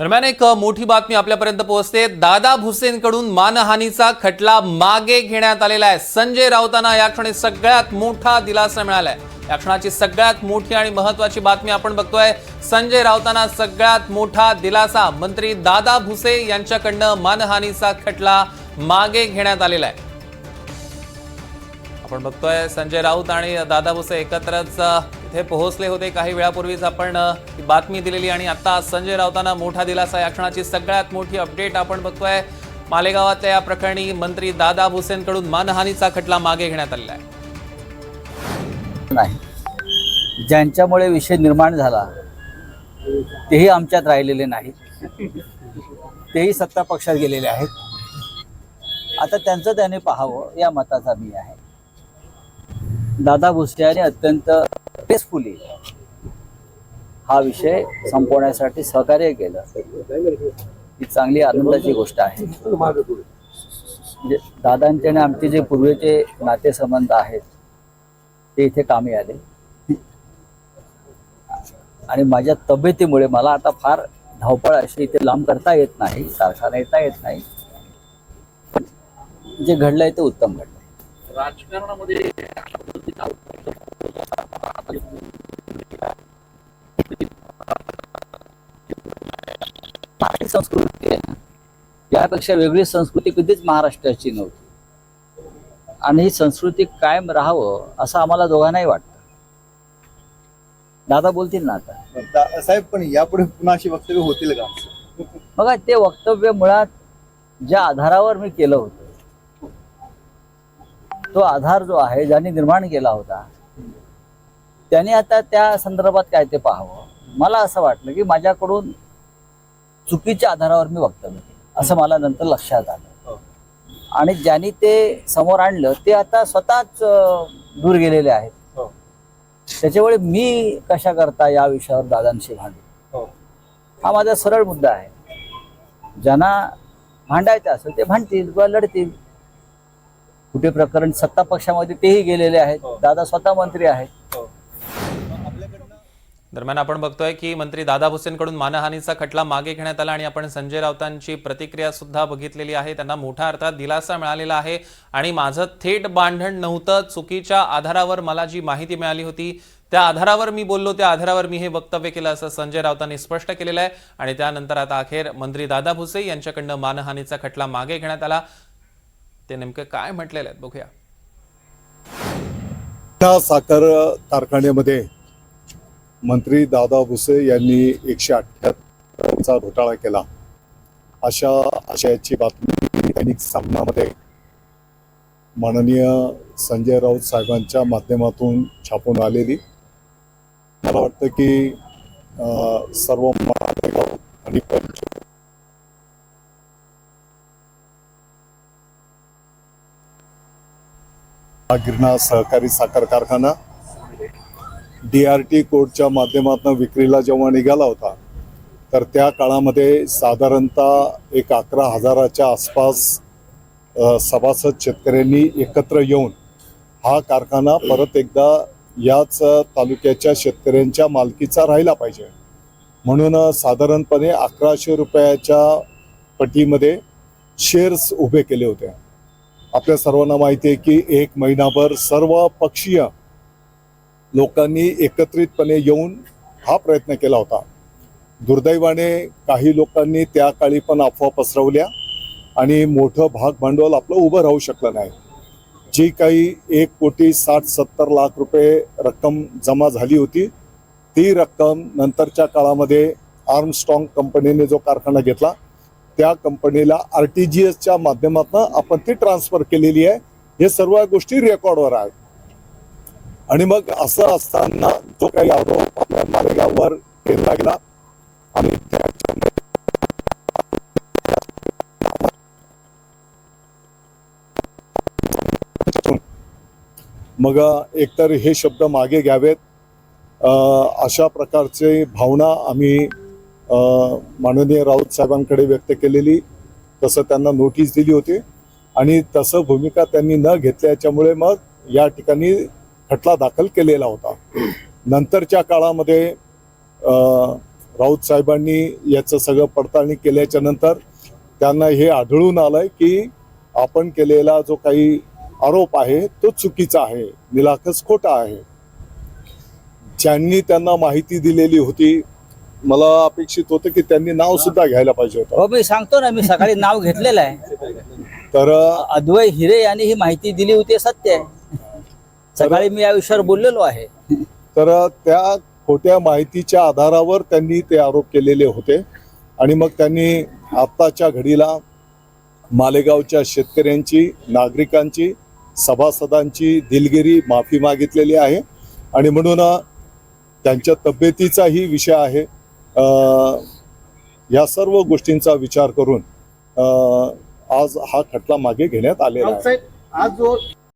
दरम्यान एक मोठी बातमी आपल्यापर्यंत पोहोचते। दादा भुसेंकडून मानहानीचा खटला मागे घेण्यात आलेला आहे। संजय राऊतांना या क्षणी सगळ्यात मोठा दिलासा मिळालाय। या क्षणाची सगळ्यात मोठी आणि महत्त्वाची बातमी आपण बघतोय। संजय राऊतांना सगळ्यात मोठा दिलासा। मंत्री दादा भुसे यांच्याकडनं मानहानीचा खटला मागे घेण्यात आलेला आहे। आपण बघतोय संजय राऊत आणि दादा भुसे एकत्रच इथे पोहोचले होते। काही वेळापूर्वीच आपण ही बातमी दिलेली आणि आता संजय राऊतांना मोठा दिलासा। या क्षणाची सगळ्यात मोठी अपडेट आपण बघतोय। मालेगावातल्या या प्रकरणी मंत्री दादा भुसेंकडून मानहानीचा खटला मागे घेण्यात आलेला आहे। नाही, ज्यांच्यामुळे विषय निर्माण झाला तेही आमच्यात राहिलेले नाही, तेही सत्ता पक्षात गेलेले आहेत। आता त्यांचं त्याने पाहावं या मताचा मी आहे। दादा भुसे यांनी अत्यंत पेसफुली हा विषय संपवण्यासाठी सहकार्य केलं, ही चांगली आनंदाची गोष्ट आहे। म्हणजे दादांचे आणि आमचे जे पूर्वीचे नातेसंबंध आहेत ते इथे कामी आले आणि माझ्या तब्येतीमुळे मला आता फार धावपळ अशी इथे लांब करता येत नाही, कारखाना येता येत नाही। जे घडलंय ते उत्तम घडलंय। राजकारणामध्ये संस्कृती आहे ना, यापेक्षा वेगळी संस्कृती कधीच महाराष्ट्राची नव्हती आणि ही संस्कृती कायम राहावं असं आम्हाला दोघांनाही वाटतं। दादा बोलतील ना आता साहेब, पण यापुढे पुन्हा अशी वक्तव्य होतील का? बघा, ते वक्तव्य मुळात ज्या आधारावर मी केलं होतं तो आधार जो आहे ज्यांनी निर्माण केला होता त्याने आता त्या संदर्भात काय ते पाहावं। मला असं वाटलं की माझ्याकडून चुकीच्या आधारावर मी वक्तव्य केलं असं मला नंतर लक्षात आलं आणि ज्यांनी ते समोर आणलं ते आता स्वतःच दूर गेलेले आहेत। त्याच्यामुळे मी कशा करता या विषयावर दादांशी भांडू, हा माझा सरळ मुद्दा आहे। ज्यांना भांडायचं असेल ते भांडतील किंवा लढतील। कुठे प्रकरण सत्ता पक्षामध्ये तेही गेलेले आहेत, दादा स्वतः मंत्री आहेत। दरम्यान आपण बघतोय की मंत्री दादा भुसेंकडून मानहानीचा खटला मागे घेण्यात आला आणि आपण संजय राऊतांची प्रतिक्रिया सुद्धा बघितलेली आहे। त्यांना मोठा अर्थात दिलासा मिळालेला आहे आणि माझं थेट भांडण नव्हतं, चुकीच्या आधारावर मला जी माहिती मिळाली होती त्या आधारावर मी बोललो, त्या आधारावर मी हे वक्तव्य केलं असं संजय राऊतांनी स्पष्ट केलेलं आहे। आणि त्यानंतर आता अखेर मंत्री दादा भुसे यांच्याकडनं मानहानीचा खटला मागे घेण्यात आला। ते नेमकं काय म्हटलेलं आहे बघूया। साखर कारखान्यामध्ये मंत्री दादा भुसे यांनी 178चा घोटाळा केला अशा आशयाची बातमी दैनिक सामनामध्ये माननीय संजय राऊत साहेबांच्या माध्यमातून छापून आलेली। मला वाटतं की सर्व मालेगाव आणि गिरणा सहकारी साखर कारखाना DRT कोडच्या माध्यमातून विक्रीला जेव्हा निघाला होता तर त्या काळामध्ये साधारणतः एक 11,000च्या आसपास सभासद शेतकऱ्यांनी एकत्र येऊन हा कारखाना परत एकदा याच तालुक्याच्या शेतकऱ्यांच्या मालकीचा राहिला पाहिजे म्हणून साधारणपणे 1100 रुपयाच्या पटीमध्ये शेअर्स उभे केले होते। आपल्या सर्वांना माहिती आहे की एक महिनाभर सर्व पक्षीय लोकांनी एकत्रितपणे येऊन हा प्रयत्न केला होता। दुर्दैवाने काही लोकांनी त्या काळी पण अफवा पसरवल्या आणि मोठं भाग भांडवल आपलं उभं राहू शकलं नाही। जी काही 1,60,70 लाख रुपये रक्कम जमा झाली होती ती रक्कम नंतरच्या काळामध्ये आर्मस्ट्रॉंग कंपनीने जो कारखाना घेतला त्या कंपनीला RTGSच्या माध्यमातून आपण ती ट्रान्सफर केलेली आहे। हे सर्व गोष्टी रेकॉर्डवर आहेत आणि मग असं असताना जो काही आरोप आपल्या मालेगाववर केला गेला आणि मग एकतर हे शब्द मागे घ्यावेत अशा प्रकारचे भावना आम्ही माननीय राऊत साहेबांकडे व्यक्त केलेली, तसं त्यांना नोटीस दिली होती आणि तसं भूमिका त्यांनी न घेतल्याच्यामुळे मग या ठिकाणी खटला दाखल केलेला होता। नंतरच्या काळामध्ये राऊत साहेबांनी याचं सगळं पडताळणी केल्याच्या नंतर त्यांना हे आढळून आलंय की आपण केलेला जो काही आरोप आहे तो चुकीचा आहे, निराकस खोटा आहे. ज्यांनी त्यांना माहिती दिलेली होती, मला अपेक्षित होतं की त्यांनी नाव सुद्धा घ्यायला पाहिजे होतं. हो, मी सांगतो ना, मी सकाळी नाव घेतलेलं आहे. तर अद्वै हिरे यांनी ही माहिती दिली होती, सत्य आहे. सकाळी मी या विषयावर बोललेलो आहे. तर त्या खोट्या माहितीच्या आधारावर त्यांनी ते आरोप केलेले होते आणि मग त्यांनी आत्ताच्या घडीला मालेगावच्या शेतकऱ्यांची, नागरिकांची, सभासदांची दिलगिरी माफी मागितलेली आहे आणि म्हणून त्यांच्या तब्येतीचाही विषय आहे. या सर्व गोष्टींचा विचार करून आज हा खटला मागे घेण्यात आलेला आहे. आज जो